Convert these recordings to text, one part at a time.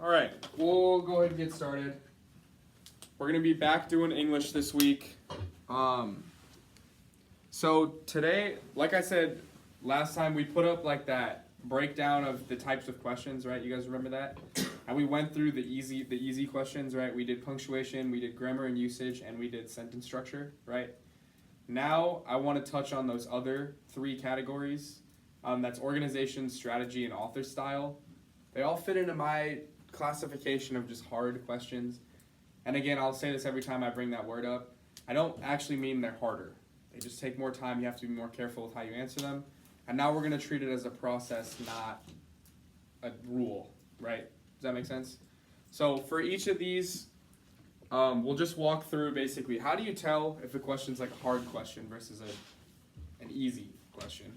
All right, we'll go ahead and get started. We're going to be back doing English this week. So today, like I said last time, we put up like that breakdown of the types of questions, right? You guys remember that? And we went through the easy questions, right? We did punctuation, we did grammar and usage, and we did sentence structure, right? Now I want to touch on those other three categories. That's organization, strategy, and author style. They all fit into my classification of just hard questions. And again, I'll say this every time I bring that word up. I don't actually mean they're harder. They just take more time. You have to be more careful with how you answer them. And now we're going to treat it as a process, not a rule, right? Does that make sense? So for each of these, we'll just walk through basically how do you tell if a question's like a hard question versus an easy question.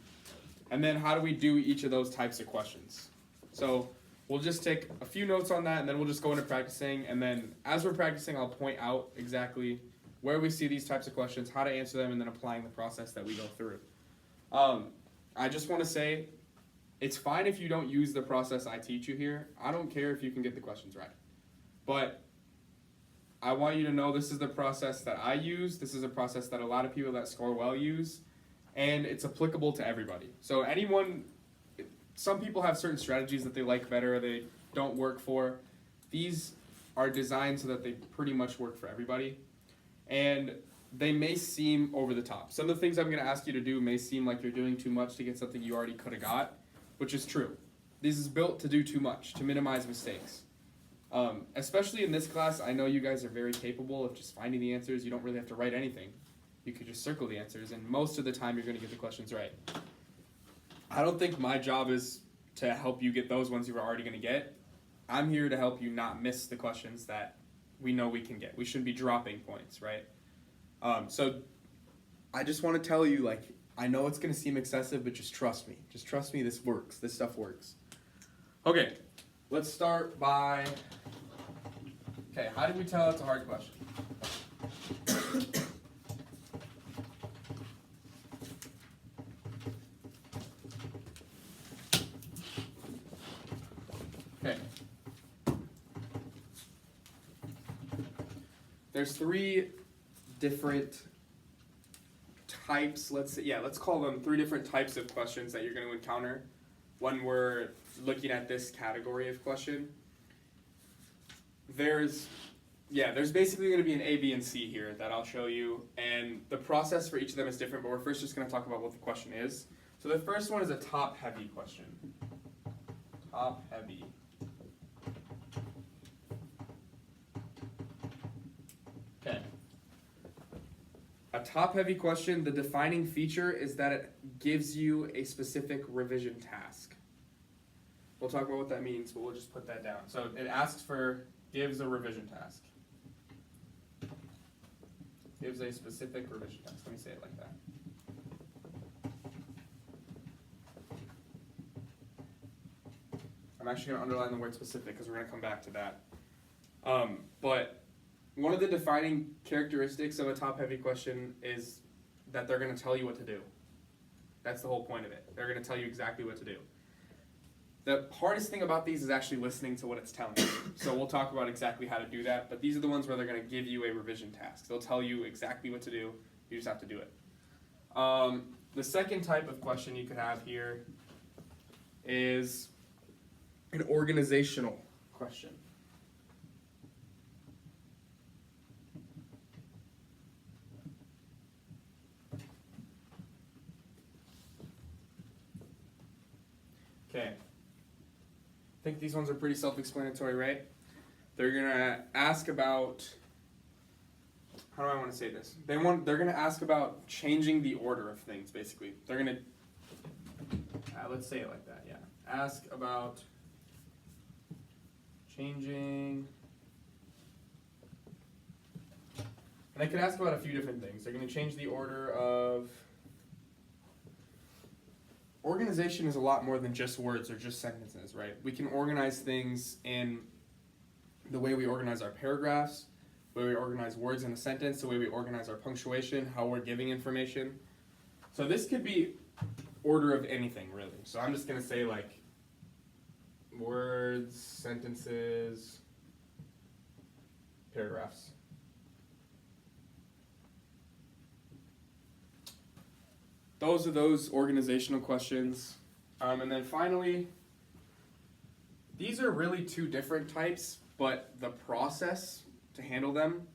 And then how do we do each of those types of questions? So we'll just take a few notes on that, and then we'll just go into practicing. And then as we're practicing, I'll point out exactly where we see these types of questions, how to answer them, and then applying the process that we go through. I just want to say, it's fine if you don't use the process I teach you here. I don't care if you can get the questions right. But I want you to know this is the process that I use. This is a process that a lot of people that score well use. And it's applicable to everybody. So some people have certain strategies that they like better, they don't work for. These are designed so that they pretty much work for everybody. And they may seem over the top. Some of the things I'm going to ask you to do may seem like you're doing too much to get something you already could have got, which is true. This is built to do too much, to minimize mistakes. Especially in this class, I know you guys are very capable of just finding the answers. You don't really have to write anything. You could just circle the answers, and most of the time you're going to get the questions right. I don't think my job is to help you get those ones you were already going to get. I'm here to help you not miss the questions that we know we can get. We shouldn't be dropping points, right? So I just want to tell you, like, I know it's going to seem excessive, but just trust me. Just trust me, this works. This stuff works. Okay, let's start by, how do we tell it's a hard question? Okay. There's three different types, let's call them three different types of questions that you're going to encounter when we're looking at this category of question. There's basically going to be an A, B, and C here that I'll show you, and the process for each of them is different, but we're first just going to talk about what the question is. So the first one is a top-heavy question. Top-heavy. Okay. A top-heavy question, the defining feature is that it gives you a specific revision task. We'll talk about what that means, but we'll just put that down. So it gives a revision task. Gives a specific revision task. Let me say it like that. I'm actually going to underline the word specific because we're going to come back to that. But one of the defining characteristics of a top-heavy question is that they're going to tell you what to do. That's the whole point of it. They're going to tell you exactly what to do. The hardest thing about these is actually listening to what it's telling you. So we'll talk about exactly how to do that, but these are the ones where they're going to give you a revision task. They'll tell you exactly what to do. You just have to do it. The second type of question you could have here is an organizational question. Okay. I think these ones are pretty self-explanatory, right? They're going to ask about, how do I want to say this? They're going to ask about changing the order of things, basically. They're going to, let's say it like that, yeah. Ask about changing, and they could ask about a few different things. They're going to change the order of, organization is a lot more than just words or just sentences, right? We can organize things in the way we organize our paragraphs, the way we organize words in a sentence, the way we organize our punctuation, how we're giving information. So this could be order of anything, really. So I'm just going to say, like words, sentences, paragraphs. Those are those organizational questions. And then finally, these are really two different types, but the process to handle them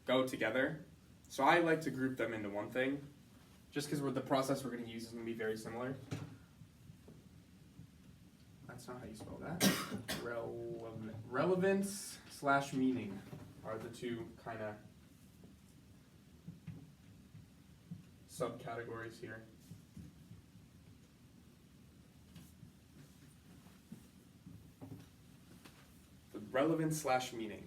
go together. So I like to group them into one thing, just because the process we're going to use is going to be very similar. That's not how you spell that. Relevance / meaning are the two kind of subcategories here. The relevance / meaning.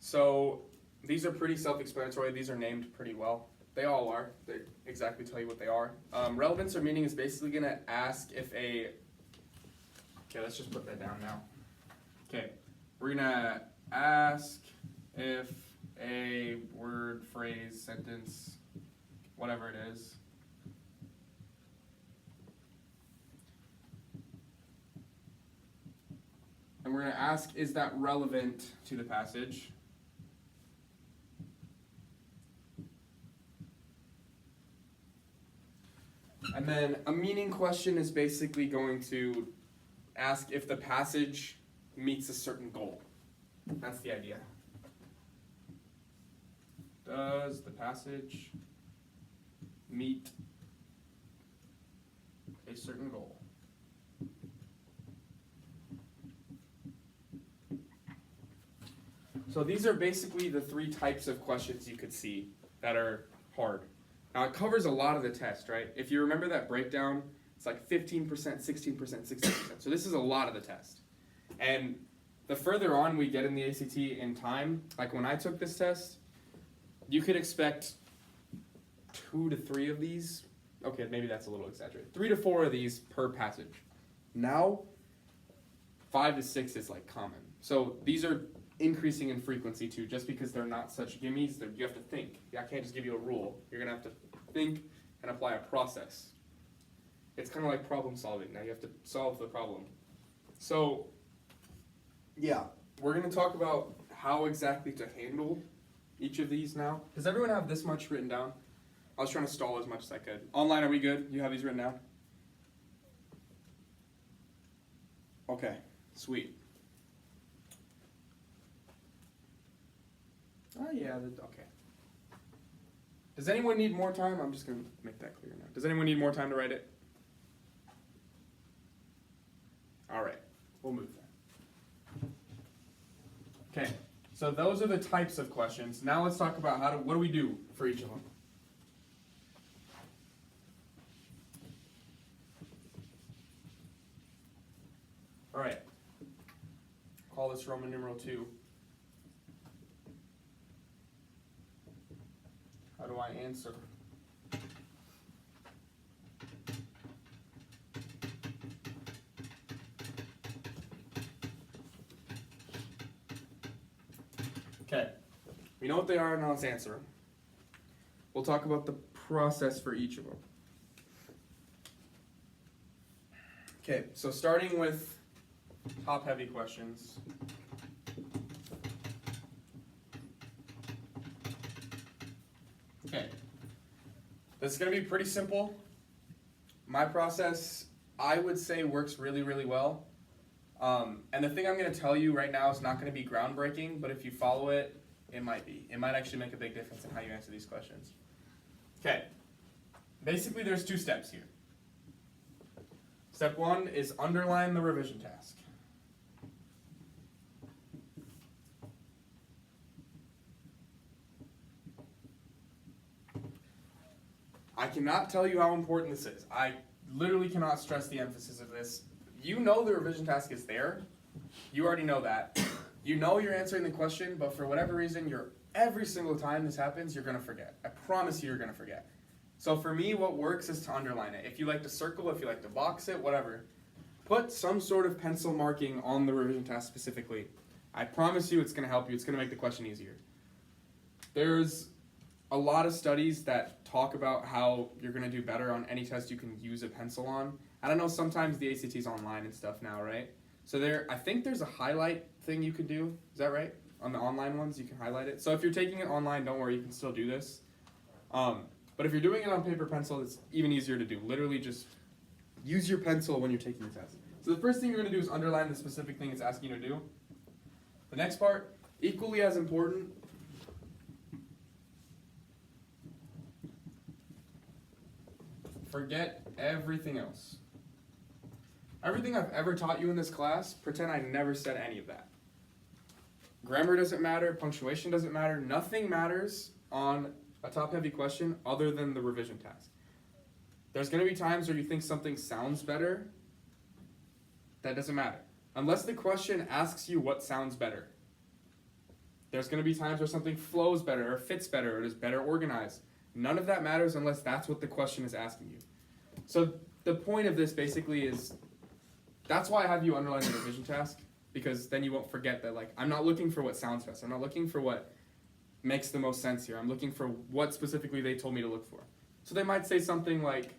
So these are pretty self-explanatory. These are named pretty well. They all are. They exactly tell you what they are. Relevance or meaning is basically going to ask if a... Okay, let's just put that down now. Okay, we're going to ask if a word, phrase, sentence, whatever it is, and we're going to ask, is that relevant to the passage? And then a meaning question is basically going to ask if the passage meets a certain goal. That's the idea. Does the passage meet a certain goal? So these are basically the three types of questions you could see that are hard. Now it covers a lot of the test, right? If you remember that breakdown, it's like 15%, 16%, 16%. So this is a lot of the test. And the further on we get in the ACT in time, like when I took this test, you could expect 2 to 3 of these. Okay, maybe that's a little exaggerated. 3 to 4 of these per passage. Now, 5 to 6 is like common. So these are increasing in frequency too, just because they're not such gimmies. You have to think. I can't just give you a rule. You're gonna have to think and apply a process. It's kind of like problem solving. Now you have to solve the problem. So, yeah, we're gonna talk about how exactly to handle each of these now. Does everyone have this much written down? I was trying to stall as much as I could. Online, are we good? You have these written down? Okay, sweet. Oh yeah, okay. Does anyone need more time? I'm just going to make that clear now. Does anyone need more time to write it? All right, we'll move that. Okay, so those are the types of questions. Now let's talk about what do we do for each of them? All right, call this Roman numeral 2. How do I answer? Okay, we know what they are, now let's answer them. We'll talk about the process for each of them. Okay, so starting with top-heavy questions. Okay, this is going to be pretty simple. My process, I would say, works really, really well. And the thing I'm going to tell you right now is not going to be groundbreaking, but if you follow it, it might be. It might actually make a big difference in how you answer these questions. Okay, basically there's 2 steps here. Step 1 is underline the revision task. I cannot tell you how important this is. I literally cannot stress the emphasis of this. You know the revision task is there. You already know that. You know you're answering the question, but for whatever reason, every single time this happens, you're going to forget. I promise you you're going to forget. So for me, what works is to underline it. If you like to circle, if you like to box it, whatever, put some sort of pencil marking on the revision task specifically. I promise you it's going to help you. It's going to make the question easier. There's a lot of studies that talk about how you're going to do better on any test you can use a pencil on. I don't know, sometimes the ACT's online and stuff now, right? So I think there's a highlight thing you could do. Is that right? On the online ones, you can highlight it. So if you're taking it online, don't worry, you can still do this. But if you're doing it on paper pencil, it's even easier to do. Literally just use your pencil when you're taking the test. So the first thing you're going to do is underline the specific thing it's asking you to do. The next part, equally as important, forget everything else. Everything I've ever taught you in this class, pretend I never said any of that. Grammar doesn't matter, punctuation doesn't matter, nothing matters on a top-heavy question other than the revision task. There's going to be times where you think something sounds better. That doesn't matter. Unless the question asks you what sounds better. There's going to be times where something flows better or fits better or is better organized. None of that matters unless that's what the question is asking you. So the point of this basically is, that's why I have you underline the revision task, because then you won't forget that, like, I'm not looking for what sounds best. I'm not looking for what makes the most sense here. I'm looking for what specifically they told me to look for. So they might say something like,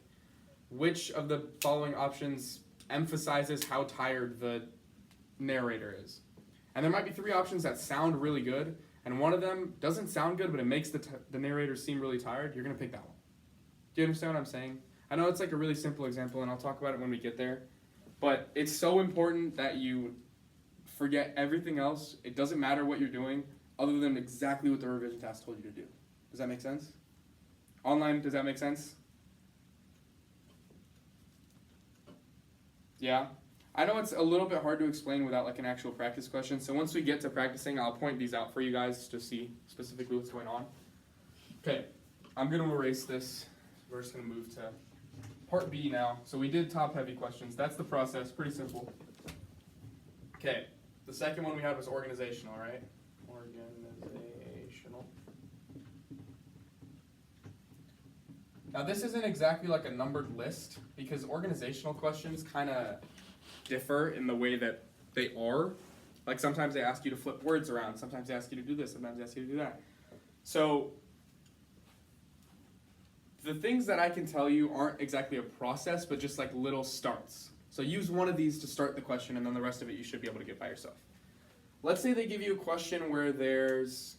which of the following options emphasizes how tired the narrator is? And there might be 3 options that sound really good, and one of them doesn't sound good, but it makes the narrator seem really tired. You're going to pick that one. Do you understand what I'm saying? I know it's like a really simple example, and I'll talk about it when we get there. But it's so important that you forget everything else. It doesn't matter what you're doing other than exactly what the revision task told you to do. Does that make sense? Online, does that make sense? Yeah? I know it's a little bit hard to explain without like an actual practice question, so once we get to practicing, I'll point these out for you guys to see specifically what's going on. Okay, I'm going to erase this. We're just going to move to part B now. So we did top-heavy questions. That's the process. Pretty simple. Okay, the second one we had was organizational, right? Organizational. Now this isn't exactly like a numbered list, because organizational questions kind of differ in the way that they are. Like sometimes they ask you to flip words around, sometimes they ask you to do this, sometimes they ask you to do that. So the things that I can tell you aren't exactly a process, but just like little starts. So use one of these to start the question, and then the rest of it you should be able to get by yourself. Let's say they give you a question where there's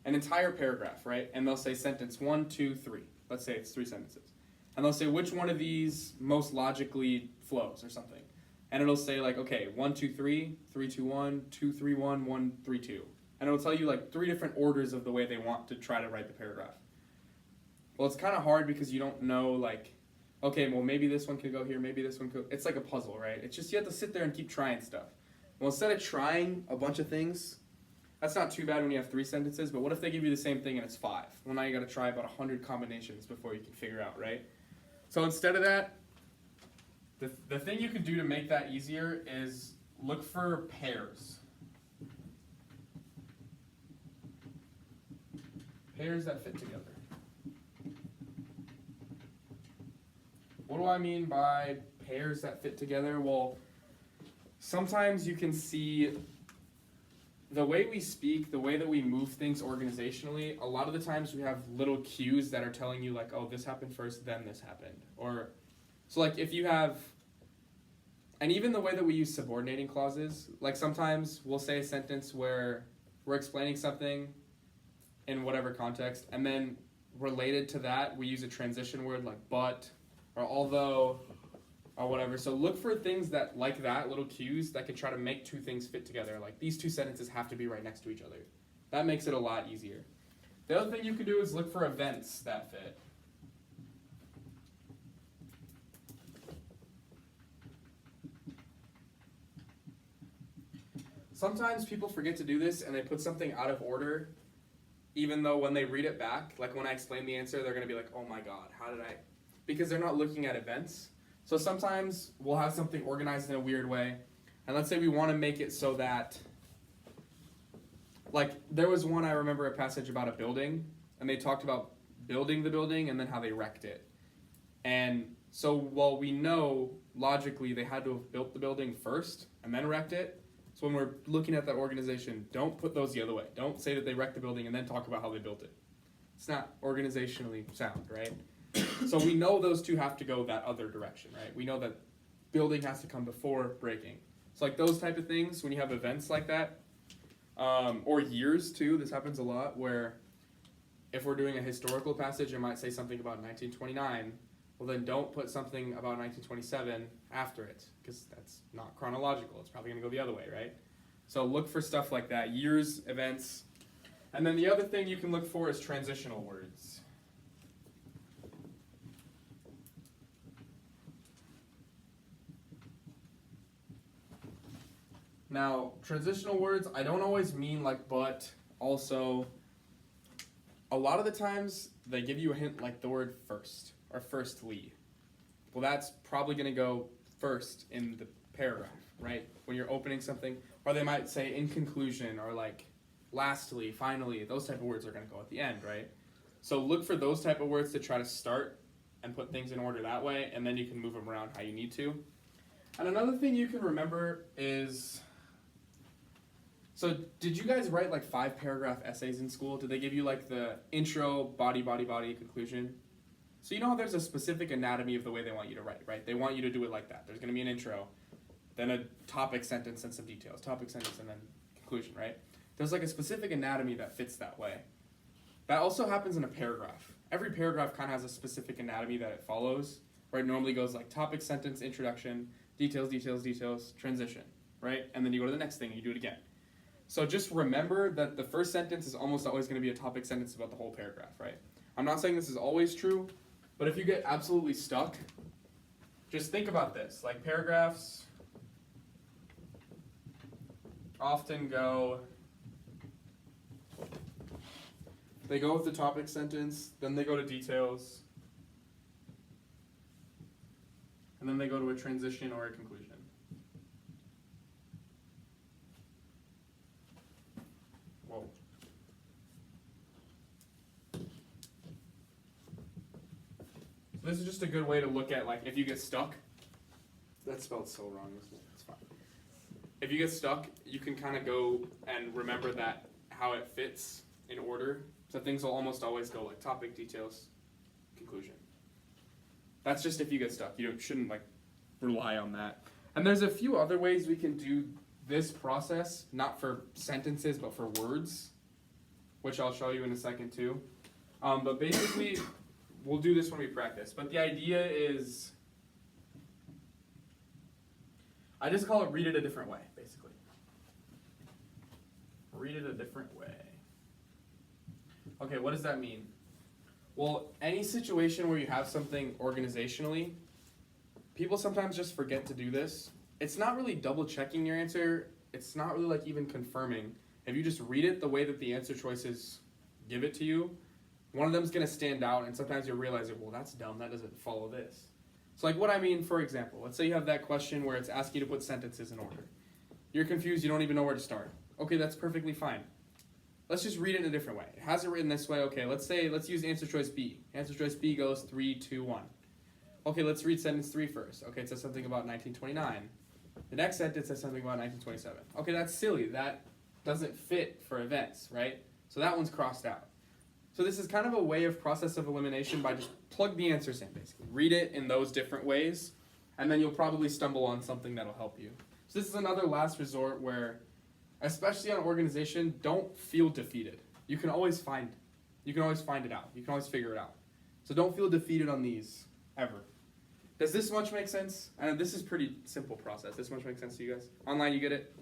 an entire paragraph, right? And they'll say sentence 1, 2, 3. Let's say it's 3 sentences. And they'll say which one of these most logically flows or something. And it'll say like, okay, 1, 2, 3, 3, 2, 1, 2, 3, 1, 1, 3, 2. And it'll tell you like 3 different orders of the way they want to try to write the paragraph. Well, it's kind of hard because you don't know like, okay, well maybe this one could go here, maybe this one could. It's like a puzzle, right? It's just you have to sit there and keep trying stuff. Well, instead of trying a bunch of things, that's not too bad when you have 3 sentences, but what if they give you the same thing and it's 5? Well, now you got to try about 100 combinations before you can figure out, right? So instead of that, the thing you can do to make that easier is look for pairs. Pairs that fit together. What do I mean by pairs that fit together? Well, sometimes you can see the way we speak, the way that we move things organizationally, a lot of the times we have little cues that are telling you like, oh, this happened first, then this happened. Or, so like if you have, and even the way that we use subordinating clauses, like sometimes we'll say a sentence where we're explaining something in whatever context, and then related to that, we use a transition word like but, or although, or whatever. So look for things that, like that, little cues that can try to make 2 things fit together. Like these 2 sentences have to be right next to each other. That makes it a lot easier. The other thing you can do is look for events that fit. Sometimes people forget to do this and they put something out of order, even though when they read it back, like when I explain the answer, they're going to be like, oh my god, how did I? Because they're not looking at events. So sometimes we'll have something organized in a weird way, and let's say we want to make it so that, like there was one, I remember a passage about a building, and they talked about building the building and then how they wrecked it. And so while we know logically they had to have built the building first and then wrecked it, so when we're looking at that organization, don't put those the other way. Don't say that they wrecked the building and then talk about how they built it. It's not organizationally sound, right? So we know those 2 have to go that other direction, right? We know that building has to come before breaking. So like those type of things, when you have events like that, or years too, this happens a lot, where if we're doing a historical passage, it might say something about 1929. Well, then don't put something about 1927 after it, because that's not chronological. It's probably going to go the other way, right? So look for stuff like that, years, events. And then the other thing you can look for is transitional words. Now, transitional words, I don't always mean like but, also. A lot of the times, they give you a hint like the word first, or firstly. Well, that's probably going to go first in the paragraph, right? When you're opening something. Or they might say in conclusion, or like lastly, finally. Those type of words are going to go at the end, right? So look for those type of words to try to start and put things in order that way, and then you can move them around how you need to. And another thing you can remember is... So did you guys write like 5-paragraph essays in school? Did they give you like the intro, body, conclusion? So you know how there's a specific anatomy of the way they want you to write, right? They want you to do it like that. There's going to be an intro, then a topic sentence and some details, topic sentence and then conclusion, right? There's like a specific anatomy that fits that way. That also happens in a paragraph. Every paragraph kind of has a specific anatomy that it follows, right? It normally goes like topic, sentence, introduction, details, transition, right? And then you go to the next thing and you do it again. So just remember that the first sentence is almost always going to be a topic sentence about the whole paragraph, right? I'm not saying this is always true, but if you get absolutely stuck, just think about this. Like paragraphs often go, they go with the topic sentence, then they go to details, and then they go to a transition or a conclusion. Whoa. This is just a good way to look at, like, if you get stuck. That's spelled so wrong, isn't it? It's fine. If you get stuck, you can kind of go and remember that how it fits in order. So things will almost always go like topic, details, conclusion. That's just if you get stuck. You shouldn't like rely on that. And there's a few other ways we can do this process, not for sentences, but for words, which I'll show you in a second too. But basically, we'll do this when we practice. But the idea is, I just call it read it a different way, basically. Read it a different way. Okay, what does that mean? Well, any situation where you have something organizationally, people sometimes just forget to do this. It's not really double checking your answer. It's not really like even confirming. If you just read it the way that the answer choices give it to you, one of them's going to stand out, and sometimes you'll realize, well, that's dumb. That doesn't follow this. So like what I mean, for example, let's say you have that question where it's asking you to put sentences in order. You're confused. You don't even know where to start. Okay, that's perfectly fine. Let's just read it in a different way. It has it written this way. Okay, let's use answer choice B. Answer choice B goes 3, 2, 1. Okay, let's read sentence 3 first. Okay, it says something about 1929. The next sentence says something about 1927. Okay, that's silly. That doesn't fit for events, right? So that one's crossed out. So this is kind of a way of process of elimination by just plug the answers in, basically. Read it in those different ways, and then you'll probably stumble on something that'll help you. So this is another last resort where, especially on organization, don't feel defeated. You can always find it out. You can always figure it out. So don't feel defeated on these, ever. Does this much make sense? I know this is pretty simple process. This much makes sense to you guys? Online, you get it?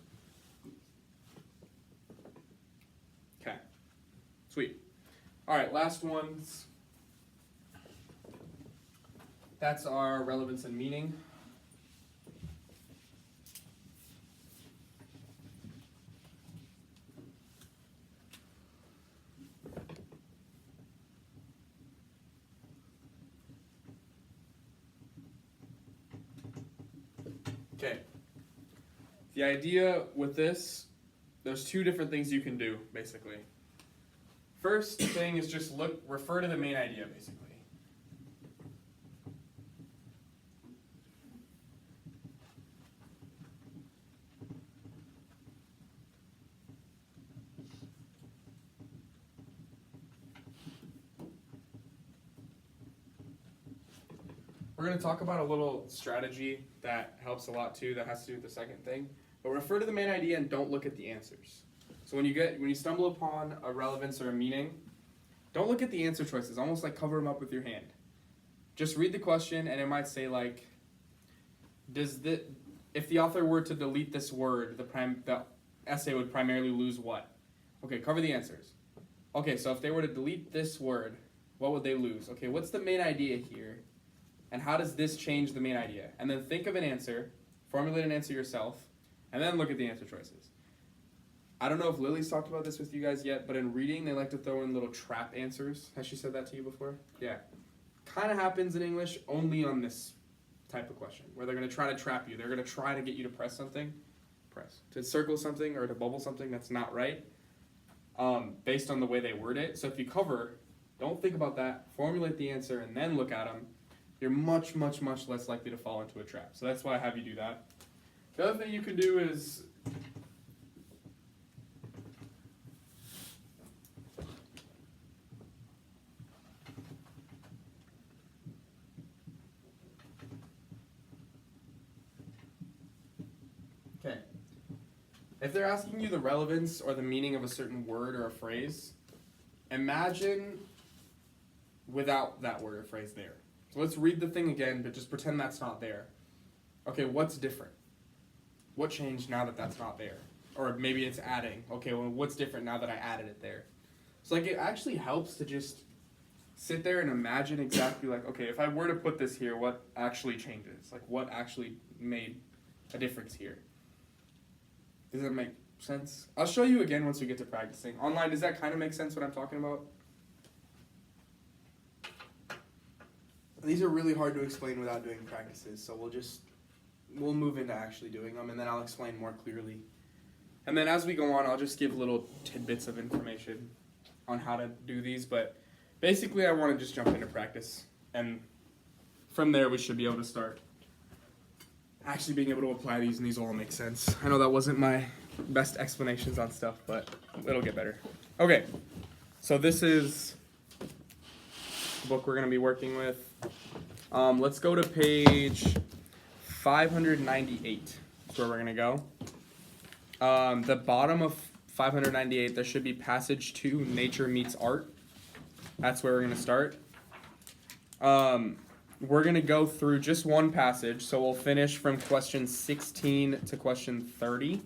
Okay. Sweet. All right, last ones. That's our relevance and meaning. Okay. The idea with this, there's two different things you can do, basically. First thing is just refer to the main idea, basically. We're going to talk about a little strategy that helps a lot too, that has to do with the second thing. But refer to the main idea and don't look at the answers. So when you stumble upon a relevance or a meaning, don't look at the answer choices, almost like cover them up with your hand. Just read the question and it might say like, if the author were to delete this word, the essay would primarily lose what? Okay, cover the answers. Okay, so if they were to delete this word, what would they lose? Okay, what's the main idea here? And how does this change the main idea? And then think of an answer, formulate an answer yourself, and then look at the answer choices. I don't know if Lily's talked about this with you guys yet, but in reading, they like to throw in little trap answers. Has she said that to you before? Yeah. Kind of happens in English only on this type of question, where they're going to try to trap you. They're going to try to get you to to circle something or to bubble something that's not right, based on the way they word it. So if you cover, don't think about that, formulate the answer, and then look at them, you're much, much, much less likely to fall into a trap. So that's why I have you do that. The other thing you can do is if they're asking you the relevance or the meaning of a certain word or a phrase, imagine without that word or phrase there. So let's read the thing again, but just pretend that's not there. Okay, what's different? What changed now that that's not there? Or maybe it's adding. Okay, well, what's different now that I added it there? So like it actually helps to just sit there and imagine exactly like, okay, if I were to put this here, what actually changes? Like what actually made a difference here? Does that make sense? I'll show you again once we get to practicing. Online, does that kind of make sense what I'm talking about? These are really hard to explain without doing practices, so we'll move into actually doing them, and then I'll explain more clearly. And then as we go on, I'll just give little tidbits of information on how to do these, but basically I want to just jump into practice, and from there we should be able to start actually being able to apply these, and these all make sense. I know that wasn't my best explanations on stuff, but it'll get better. Okay, so this is the book we're going to be working with. Let's go to page 598. That's where we're going to go. The bottom of 598, there should be passage 2, Nature Meets Art. That's where we're going to start. We're going to go through just one passage, so we'll finish from question 16 to question 30.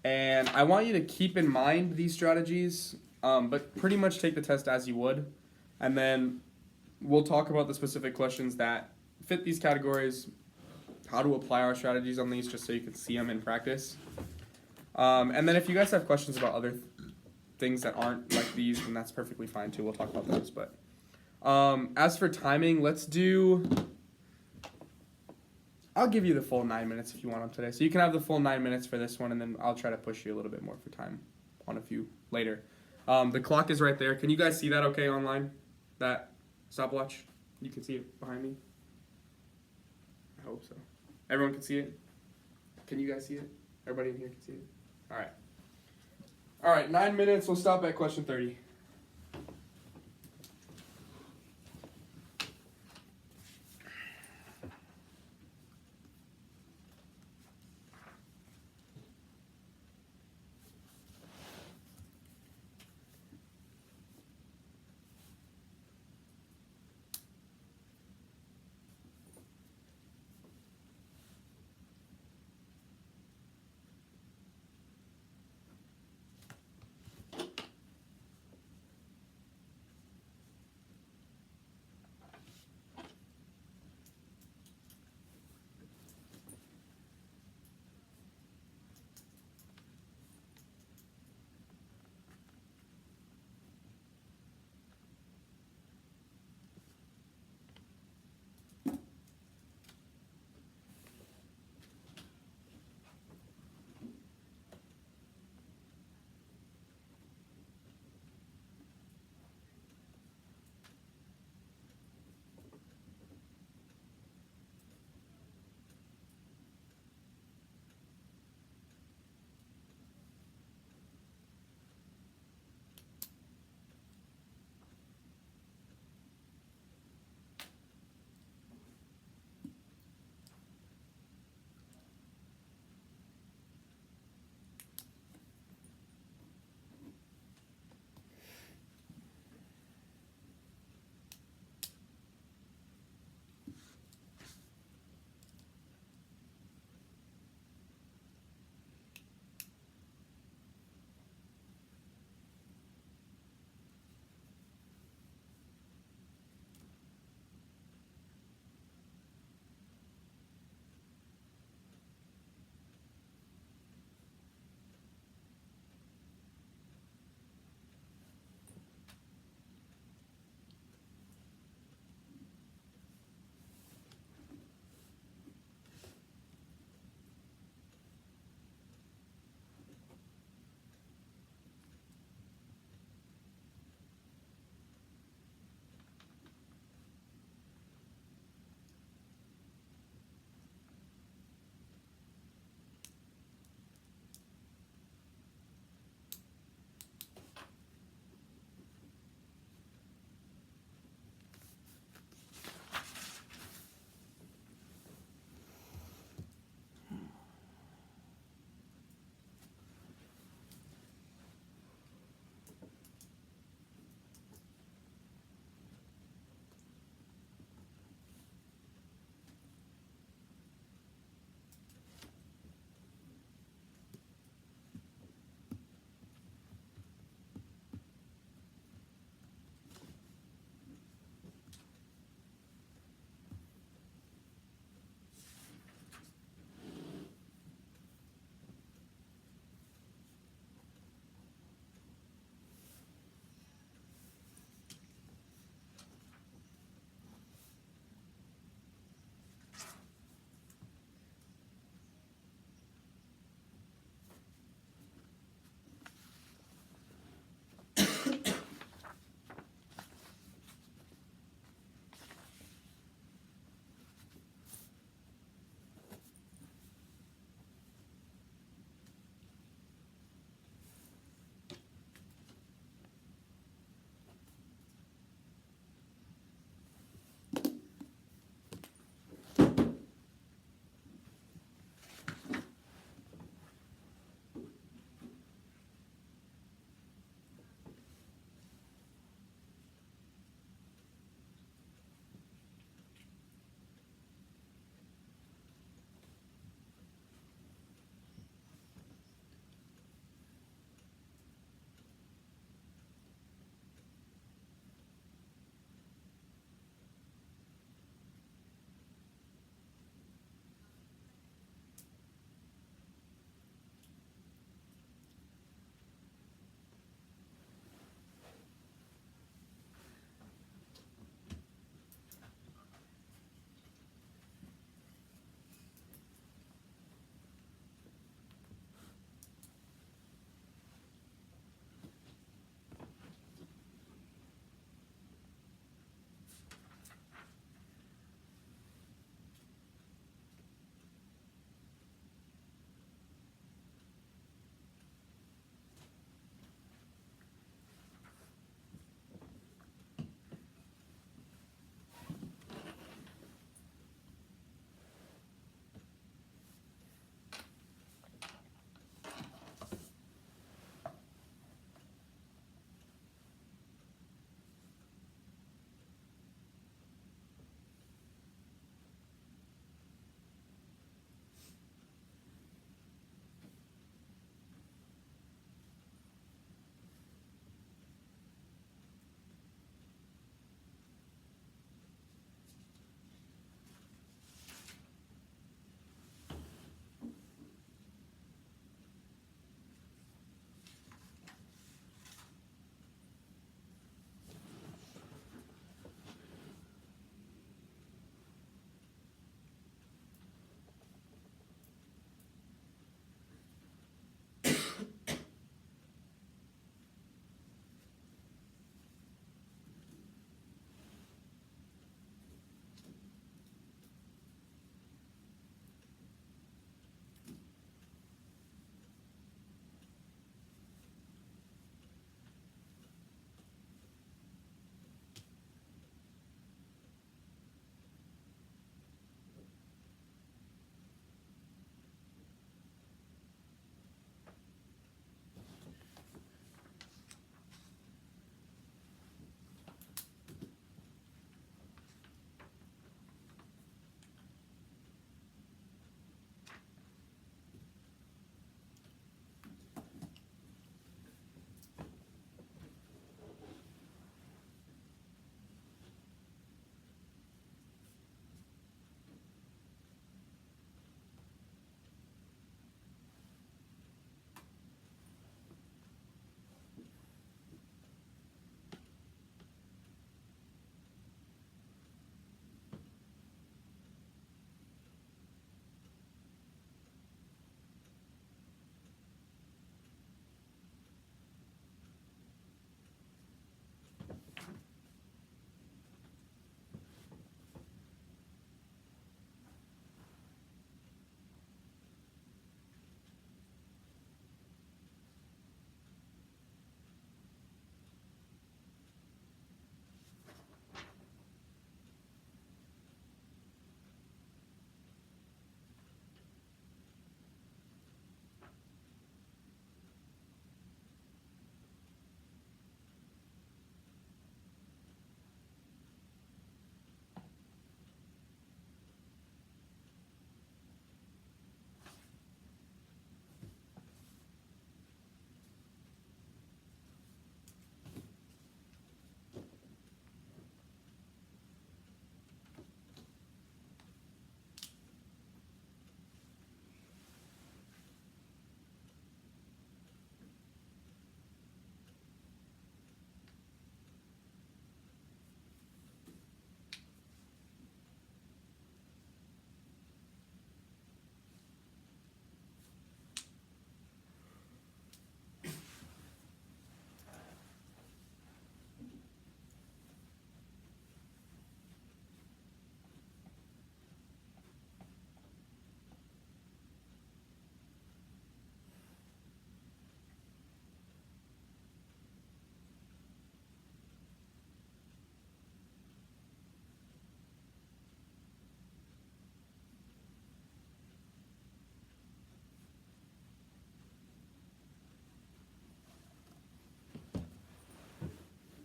And I want you to keep in mind these strategies, but pretty much take the test as you would. And then we'll talk about the specific questions that fit these categories, how to apply our strategies on these just so you can see them in practice. And then if you guys have questions about other things that aren't like these, then that's perfectly fine too. We'll talk about those, but as for timing, I'll give you the full 9 minutes if you want them today. So you can have the full 9 minutes for this one, and then I'll try to push you a little bit more for time on a few later. The clock is right there. Can you guys see that okay online? That stopwatch? You can see it behind me? I hope so. Everyone can see it? Can you guys see it? Everybody in here can see it? All right. All right, 9 minutes. We'll stop at question 30.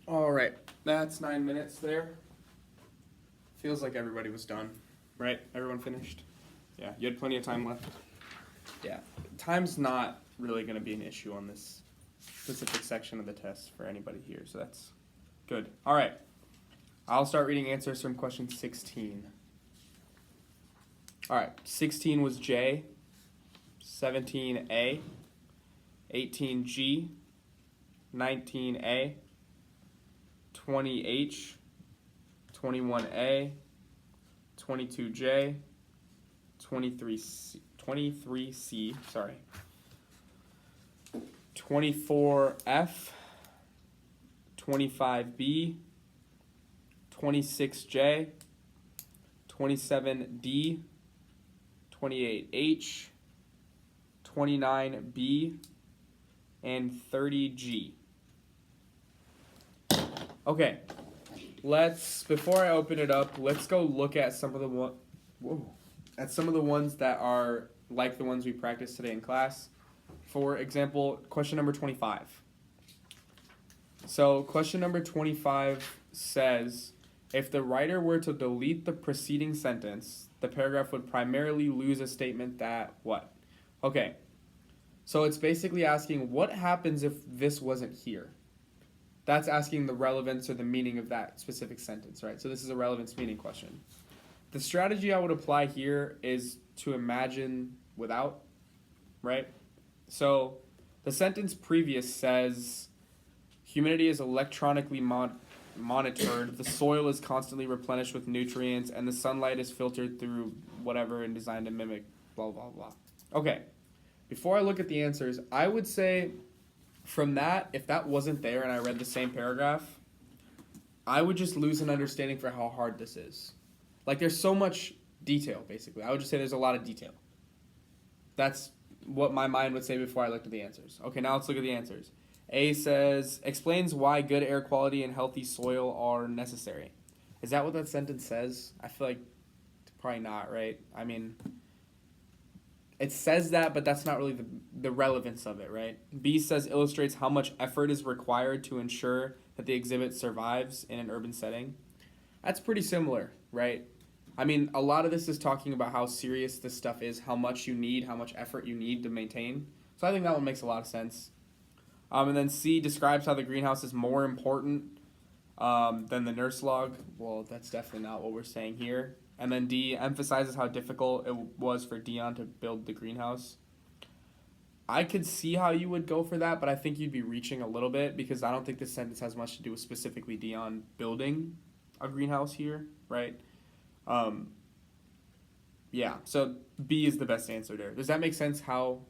All right, that's 9 minutes there. Feels like everybody was done, right? Everyone finished? Yeah, you had plenty of time left. Yeah, time's not really going to be an issue on this specific section of the test for anybody here, so that's good. All right, I'll start reading answers from question 16. All right, 16 was J, 17A, 18G, 19A, 20H, 21A, 22J, 23C, 24F, 25B, 26J, 27D, 28H, 29B, and 30G. Okay, before I open it up, let's go look at some of the ones that are like the ones we practiced today in class. For example, question number 25. So question number 25 says, if the writer were to delete the preceding sentence, the paragraph would primarily lose a statement that what? Okay, so it's basically asking what happens if this wasn't here? That's asking the relevance or the meaning of that specific sentence, right? So this is a relevance meaning question. The strategy I would apply here is to imagine without, right? So the sentence previous says, humidity is electronically monitored, the soil is constantly replenished with nutrients, and the sunlight is filtered through whatever and designed to mimic blah, blah, blah. Okay, before I look at the answers, I would say from that, if that wasn't there and I read the same paragraph, I would just lose an understanding for how hard this is. Like, there's so much detail, basically. I would just say there's a lot of detail. That's what my mind would say before I looked at the answers. Okay, now let's look at the answers. A says, explains why good air quality and healthy soil are necessary. Is that what that sentence says? I feel like probably not, right? I mean, it says that, but that's not really the relevance of it, right? B says, illustrates how much effort is required to ensure that the exhibit survives in an urban setting. That's pretty similar, right? I mean, a lot of this is talking about how serious this stuff is, how much you need, how much effort you need to maintain. So I think that one makes a lot of sense. And then C describes how the greenhouse is more important than the nurse log. Well, that's definitely not what we're saying here. And then D emphasizes how difficult it was for Dion to build the greenhouse. I could see how you would go for that, but I think you'd be reaching a little bit because I don't think this sentence has much to do with specifically Dion building a greenhouse here, right? Yeah, so B is the best answer there. Does that make sense how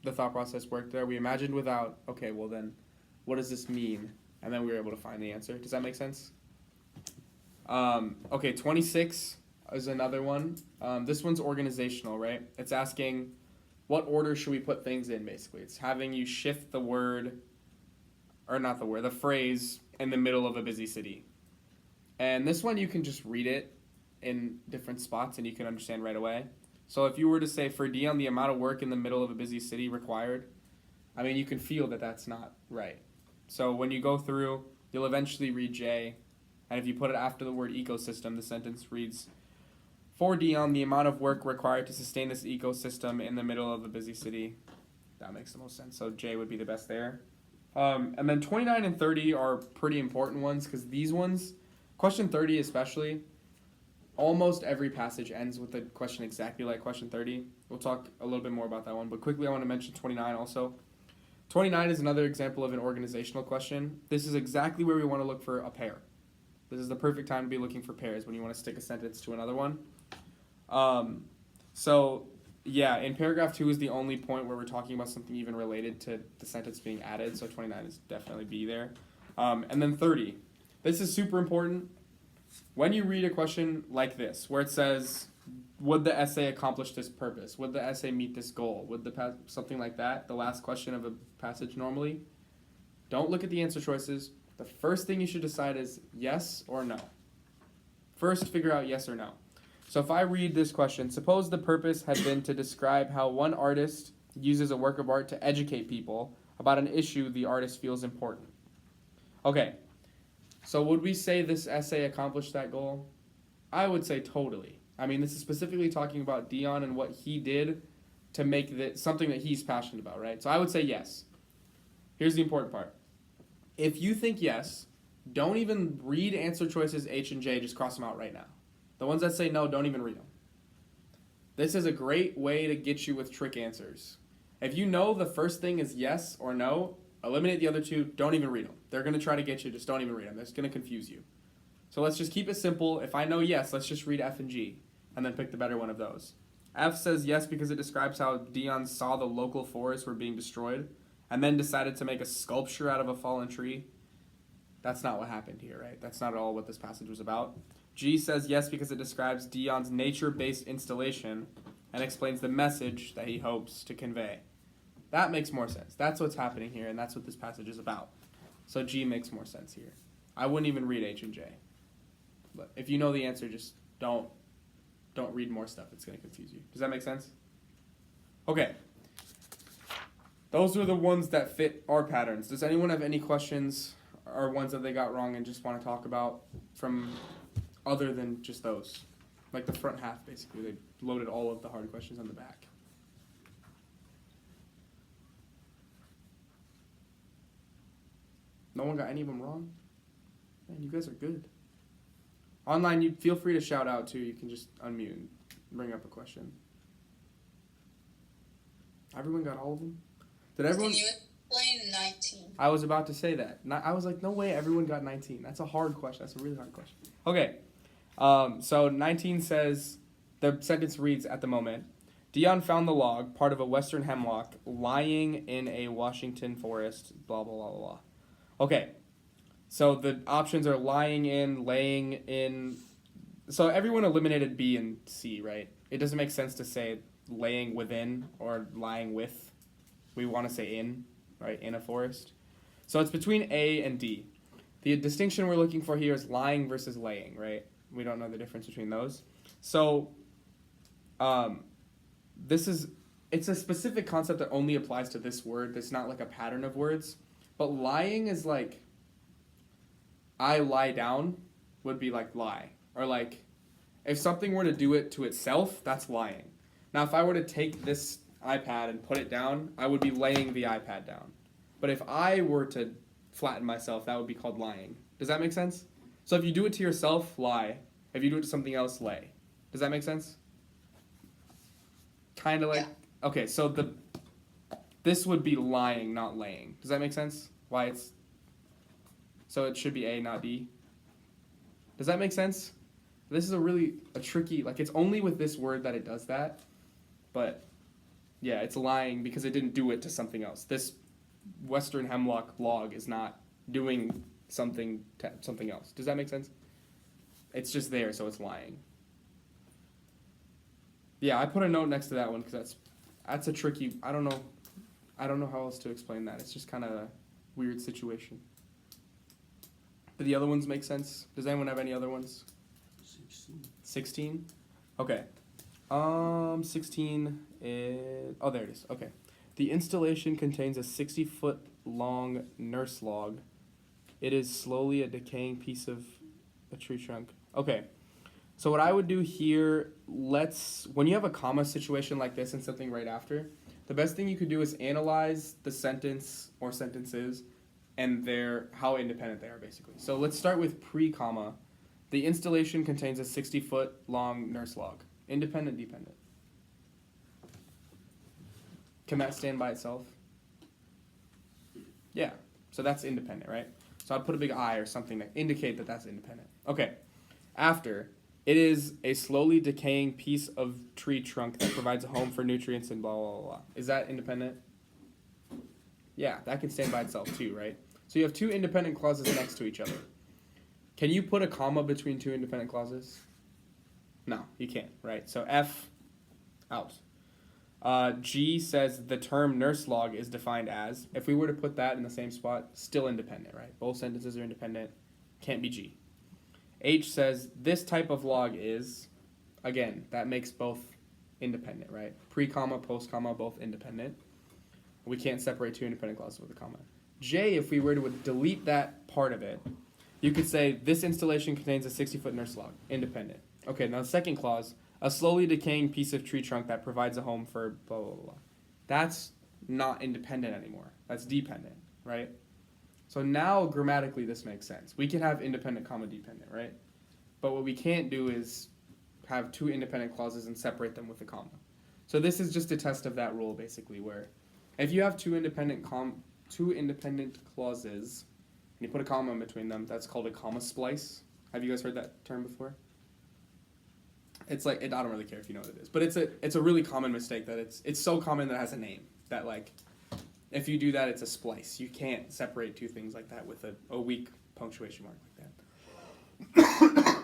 the thought process worked there? We imagined without, okay, well then, what does this mean? And then we were able to find the answer. Does that make sense? Okay, 26 is another one. This one's organizational, right? It's asking, what order should we put things in, basically? It's having you shift the word, or not the word, the phrase in the middle of a busy city. And this one, you can just read it in different spots and you can understand right away. So if you were to say, for Dion, the amount of work in the middle of a busy city required, I mean, you can feel that that's not right. So when you go through, you'll eventually read J, and if you put it after the word ecosystem, the sentence reads, for Dion, the amount of work required to sustain this ecosystem in the middle of a busy city. That makes the most sense. So J would be the best there. And then 29 and 30 are pretty important ones because these ones, question 30 especially, almost every passage ends with a question exactly like question 30. We'll talk a little bit more about that one, but quickly I want to mention 29 also. 29 is another example of an organizational question. This is exactly where we want to look for a pair. This is the perfect time to be looking for pairs when you want to stick a sentence to another one. So yeah, in paragraph 2 is the only point where we're talking about something even related to the sentence being added, so 29 is definitely B there. And then 30. This is super important. When you read a question like this, where it says, would the essay accomplish this purpose? Would the essay meet this goal? Would something like that, the last question of a passage normally? Don't look at the answer choices. The first thing you should decide is yes or no. First, figure out yes or no. So if I read this question, suppose the purpose had been to describe how one artist uses a work of art to educate people about an issue the artist feels important. Okay, So would we say this essay accomplished that goal? I would say totally. I mean, this is specifically talking about Dion and what he did to make that something that he's passionate about, right? So I would say yes. Here's the important part. If you think yes, don't even read answer choices H and J, just cross them out right now. The ones that say no, don't even read them. This is a great way to get you with trick answers. If you know the first thing is yes or no, eliminate the other two, don't even read them. They're going to try to get you, just don't even read them. It's going to confuse you. So let's just keep it simple. If I know yes, let's just read F and G, and then pick the better one of those. F says yes because it describes how Dion saw the local forests were being destroyed, and then decided to make a sculpture out of a fallen tree. That's not what happened here, right? That's not at all what this passage was about. G says yes because it describes Dion's nature-based installation and explains the message that he hopes to convey. That makes more sense. That's what's happening here, and that's what this passage is about. So G makes more sense here. I wouldn't even read H and J. But if you know the answer, just don't read more stuff. It's going to confuse you. Does that make sense? Okay. Those are the ones that fit our patterns. Does anyone have any questions or ones that they got wrong and just want to talk about from other than just those? Like the front half, basically. They loaded all of the hard questions on the back. No one got any of them wrong? Man, you guys are good. Online, you feel free to shout out too. You can just unmute and bring up a question. Everyone got all of them? Did everyone? Can you explain 19? I was about to say that. I was like, no way, everyone got 19. That's a hard question. That's a really hard question. Okay. So 19 says, the sentence reads at the moment, Dion found the log, part of a western hemlock, lying in a Washington forest, blah, blah, blah, blah, blah. Okay. So the options are lying in, laying in. So everyone eliminated B and C, right? It doesn't make sense to say laying within or lying with. We want to say in, right? In a forest. So it's between A and D. The distinction we're looking for here is lying versus laying, right? We don't know the difference between those. So it's a specific concept that only applies to this word. It's not like a pattern of words. But lying is like, I lie down would be like lie. Or like, if something were to do it to itself, that's lying. Now, if I were to take this iPad and put it down, I would be laying the iPad down. But if I were to flatten myself, that would be called lying. Does that make sense? So if you do it to yourself, lie. If you do it to something else, lay. Does that make sense? Kind of like... Yeah. Okay, so this would be lying, not laying. Does that make sense? Why it's... So it should be A, not D. Does that make sense? This is a tricky... Like, it's only with this word that it does that. But, yeah, it's lying because it didn't do it to something else. This western hemlock log is not doing something to something else. Does that make sense? It's just there, so it's lying. Yeah, I put a note next to that one because that's a tricky... I don't know how else to explain that. It's just kind of a weird situation. Do the other ones make sense? Does anyone have any other ones? 16? Okay. 16 is... Oh, there it is. Okay. The installation contains a 60-foot long nurse log. It is slowly a decaying piece of a tree trunk. Okay. So what I would do here, when you have a comma situation like this and something right after, the best thing you could do is analyze the sentence or sentences and how independent they are, basically. So let's start with pre-comma. The installation contains a 60-foot long nurse log. Independent, dependent. Can that stand by itself? Yeah. So that's independent, right? So I'd put a big I or something to indicate that that's independent. Okay. After, it is a slowly decaying piece of tree trunk that provides a home for nutrients and blah, blah, blah, blah. Is that independent? Yeah, that can stand by itself too, right? So you have two independent clauses next to each other. Can you put a comma between two independent clauses? No, you can't, right? So F, out. G says the term nurse log is defined as, if we were to put that in the same spot, still independent, right? Both sentences are independent, can't be G. H says this type of log is, again, that makes both independent, right? Pre-comma, post-comma, both independent. We can't separate two independent clauses with a comma. J, if we were to delete that part of it, You could say this installation contains a 60-foot nurse log, independent. Okay, now the second clause, a slowly decaying piece of tree trunk that provides a home for blah, blah, blah. That's not independent anymore. That's dependent, right? So now grammatically this makes sense. We can have independent comma dependent, right? But what we can't do is have two independent clauses and separate them with a comma. So this is just a test of that rule basically, where if you have two independent clauses and you put a comma in between them, that's called a comma splice. Have you guys heard that term before? It's like I don't really care if you know what it is, but it's a really common mistake that it's so common that it has a name that like if you do that it's a splice. You can't separate two things like that with a weak punctuation mark like that.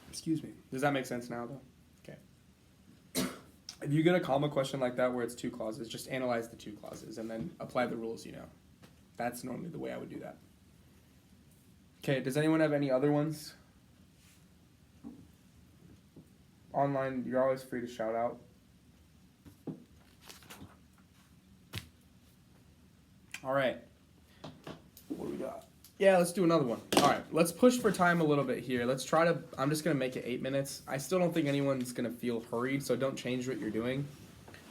Excuse me. Does that make sense now though? Okay. If you get a comma question like that where it's two clauses, just analyze the two clauses and then apply the rules you know. That's normally the way I would do that. Okay, does anyone have any other ones? Online, you're always free to shout out. All right. What do we got? Yeah, let's do another one. All right, let's push for time a little bit here. Let's try to, I'm just going to make it 8 minutes. I still don't think anyone's going to feel hurried, so don't change what you're doing.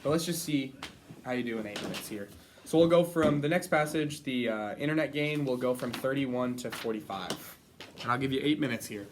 But let's just see how you do in 8 minutes here. So we'll go from the next passage, the internet gain, will go from 31 to 45. And I'll give you 8 minutes here.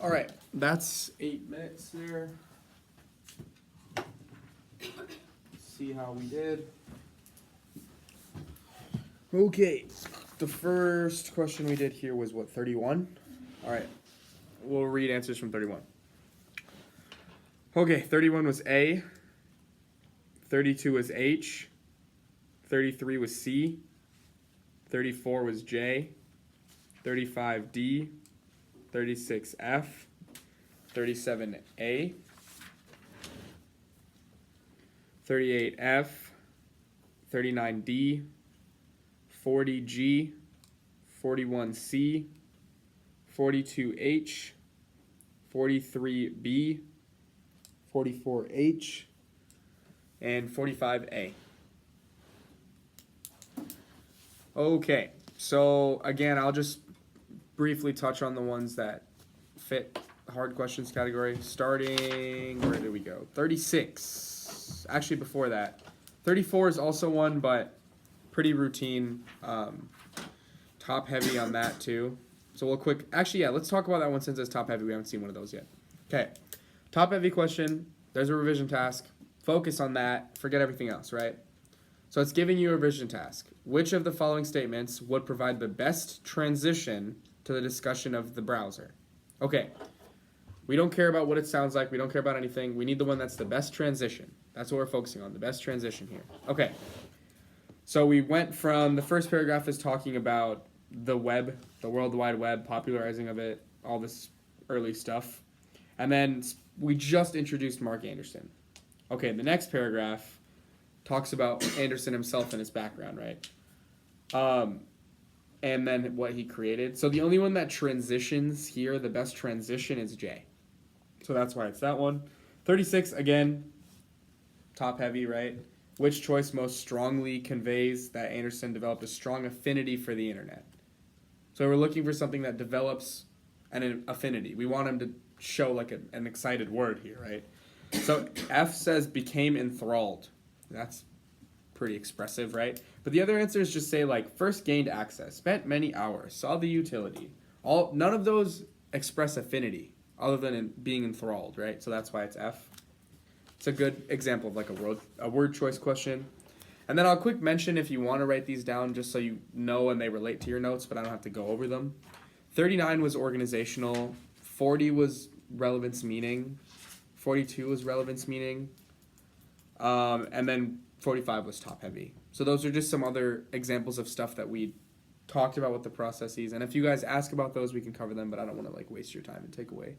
All right, that's 8 minutes there. See how we did. Okay, the first question we did here was what, 31? All right, we'll read answers from 31. Okay, 31 was A, 32 was H, 33 was C, 34 was J, 35 D, 36 F, 37 A, 38 F, 39 D, 40 G, 41 C, 42 H, 43 B, 44 H, and 45 A. Okay, so again, I'll just briefly touch on the ones that fit hard questions category. Starting, where did we go? 36. Actually, before that, 34 is also one, but pretty routine. Top heavy on that too. So we'll actually, yeah, let's talk about that one since it's top heavy. We haven't seen one of those yet. Okay, top heavy question. There's a revision task. Focus on that. Forget everything else, right? So it's giving you a revision task. Which of the following statements would provide the best transition to the discussion of the browser? Okay, we don't care about what it sounds like. We don't care about anything. We need the one that's the best transition. That's what we're focusing on, the best transition here. Okay, so we went from the first paragraph is talking about the web, the World Wide Web, popularizing of it, all this early stuff. And then we just introduced Mark Anderson. Okay, the next paragraph talks about Anderson himself and his background, right? And then what he created. So the only one that transitions here, the best transition, is J. So that's why it's that one. 36, again, top heavy, right? Which choice most strongly conveys that Anderson developed a strong affinity for the internet? So we're looking for something that develops an affinity. We want him to show like an excited word here, right? So F says became enthralled. That's pretty expressive, right? But the other answers just say like first gained access, spent many hours, saw the utility. None of those express affinity other than being enthralled, right? So that's why it's F. It's a good example of like a word choice question. And then I'll quick mention if you want to write these down just so you know and they relate to your notes, but I don't have to go over them. 39 was organizational. 40 was relevance meaning. 42 was relevance meaning. And then 45 was top heavy. So those are just some other examples of stuff that we talked about with the processes. And if you guys ask about those, we can cover them, but I don't want to like waste your time and take away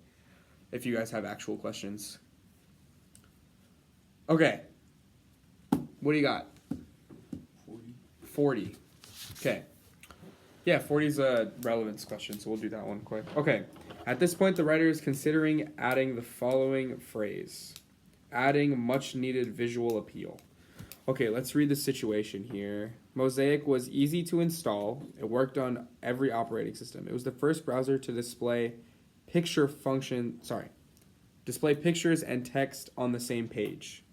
if you guys have actual questions. Okay. What do you got? 40. Okay. Yeah, 40 is a relevance question, so we'll do that one quick. Okay. At this point, the writer is considering adding the following phrase. Adding much needed visual appeal. Okay, let's read the situation here. Mosaic was easy to install. It worked on every operating system. It was the first browser to display pictures and text on the same page.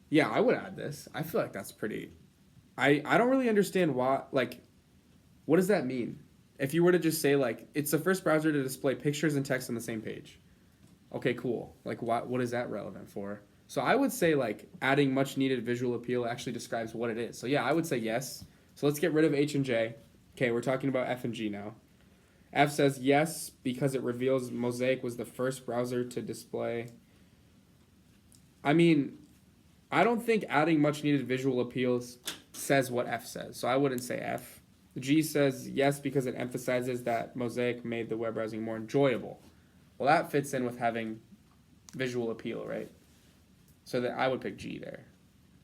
Yeah, I would add this. I feel like that's pretty... I don't really understand why, like, what does that mean? If you were to just say, like, it's the first browser to display pictures and text on the same page. Okay, cool. Like, what is that relevant for? So I would say, like, adding much needed visual appeal actually describes what it is. So yeah, I would say yes. So let's get rid of H and J. Okay, we're talking about F and G now. F says yes because it reveals Mosaic was the first browser to display... I mean... I don't think adding much needed visual appeals says what F says, so I wouldn't say F. G says yes because it emphasizes that Mosaic made the web browsing more enjoyable. Well, that fits in with having visual appeal, right? So that I would pick G there.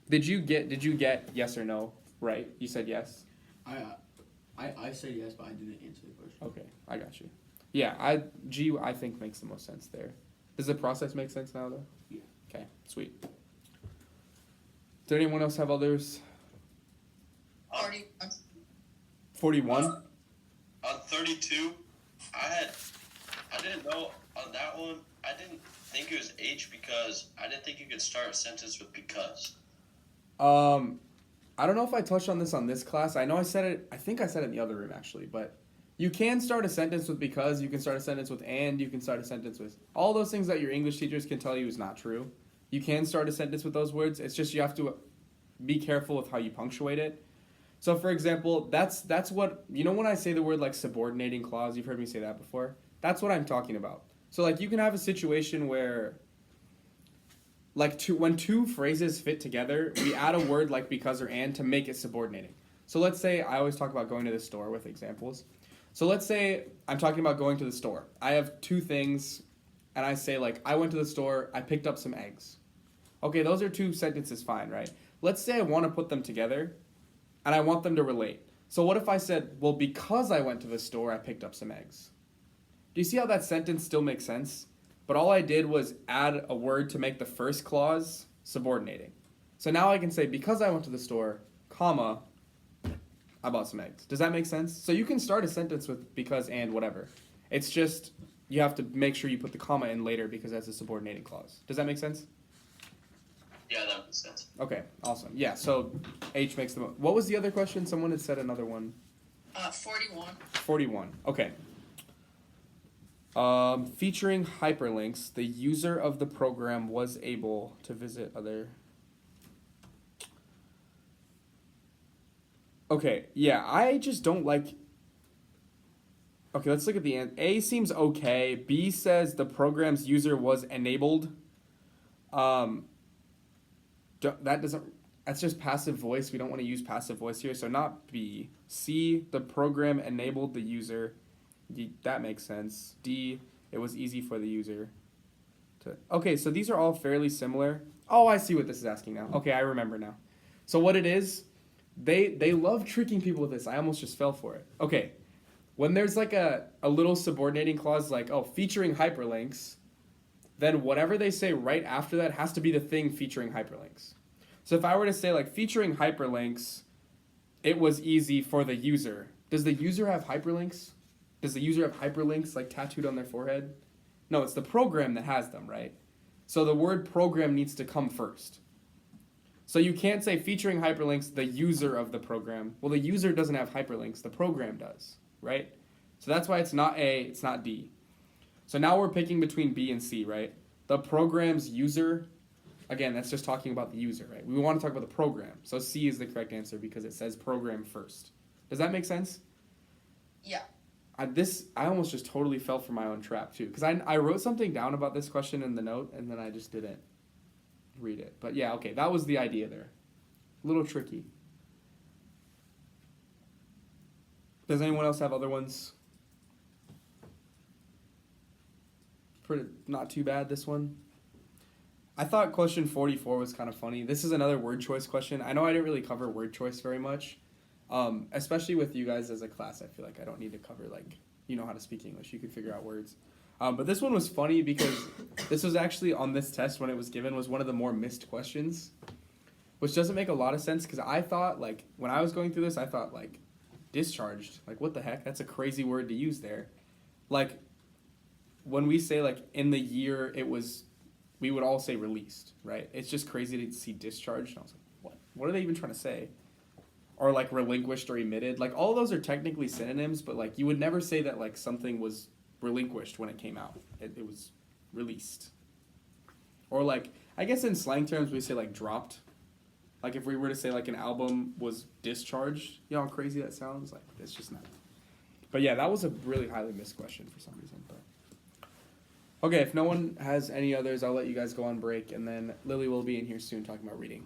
Did you get yes or no right? You said yes? I said yes, but I didn't answer the question. Okay, I got you. Yeah, G I think makes the most sense there. Does the process make sense now though? Yeah. Okay, sweet. Did anyone else have others? 41. 41? On 32, I didn't know on that one. I didn't think it was H because I didn't think you could start a sentence with because. I don't know if I touched on this class. I know I said it. I think I said it in the other room actually, but You can start a sentence with because, you can start a sentence with and, you can start a sentence with all those things that your English teachers can tell you is not true. You can start a sentence with those words. It's just you have to be careful with how you punctuate it. So for example, that's what, you know when I say the word like subordinating clause, you've heard me say that before? That's what I'm talking about. So like you can have a situation where like when two phrases fit together, we add a word like because or and to make it subordinating. So let's say, I always talk about going to the store with examples. So let's say I'm talking about going to the store. I have two things, and I say like, I went to the store, I picked up some eggs. Okay, those are two sentences, fine, right? Let's say I want to put them together, and I want them to relate. So what if I said, well, because I went to the store, I picked up some eggs? Do you see how that sentence still makes sense? But all I did was add a word to make the first clause subordinating. So now I can say, because I went to the store, comma, I bought some eggs. Does that make sense? So you can start a sentence with because and whatever. It's just you have to make sure you put the comma in later because that's a subordinating clause. Does that make sense? Yeah, that makes sense. Okay, awesome. Yeah, so H makes the What was the other question? Someone had said another one. 41. 41. Okay. Featuring hyperlinks, the user of the program was able to visit other... Okay, yeah, I just don't like... Okay, let's look at the end. A seems okay. B says the program's user was enabled. That doesn't... That's just passive voice. We don't want to use passive voice here, so not B. C, the program enabled the user. That makes sense. D, it was easy for the user to... Okay, so these are all fairly similar. Oh, I see what this is asking now. Okay, I remember now. So what it is, they love tricking people with this. I almost just fell for it. Okay, when there's like a little subordinating clause like, oh, featuring hyperlinks, then whatever they say right after that has to be the thing featuring hyperlinks. So if I were to say like featuring hyperlinks, it was easy for the user. Does the user have hyperlinks? Does the user have hyperlinks like tattooed on their forehead? No, it's the program that has them, right? So the word program needs to come first. So you can't say featuring hyperlinks, the user of the program. Well, the user doesn't have hyperlinks, the program does, right? So that's why it's not A, it's not D. So now we're picking between B and C, right? The program's user, again, that's just talking about the user, right? We want to talk about the program. So C is the correct answer because it says program first. Does that make sense? Yeah. I almost just totally fell for my own trap too, because I wrote something down about this question in the note and then I just didn't read it. But yeah, okay, that was the idea there. A little tricky. Does anyone else have other ones? Pretty not too bad, this one. I thought question 44 was kind of funny. This is another word choice question. I know I didn't really cover word choice very much. Especially with you guys as a class, I feel like I don't need to cover, like, you know how to speak English. You can figure out words. But this one was funny because this was actually on this test when it was given was one of the more missed questions, which doesn't make a lot of sense because I thought, like, when I was going through this, I thought, like, discharged. Like, what the heck? That's a crazy word to use there. Like, when we say, like, in the year it was, we would all say released, right? It's just crazy to see discharged. And I was like, what? What are they even trying to say? Or like relinquished or emitted. Like all of those are technically synonyms, but like you would never say that like something was relinquished when it came out. It was released. Or like, I guess in slang terms we say like dropped. Like if we were to say like an album was discharged, you know how crazy that sounds? Like it's just not. But yeah, that was a really highly missed question for some reason. But okay, if no one has any others, I'll let you guys go on break and then Lily will be in here soon talking about reading.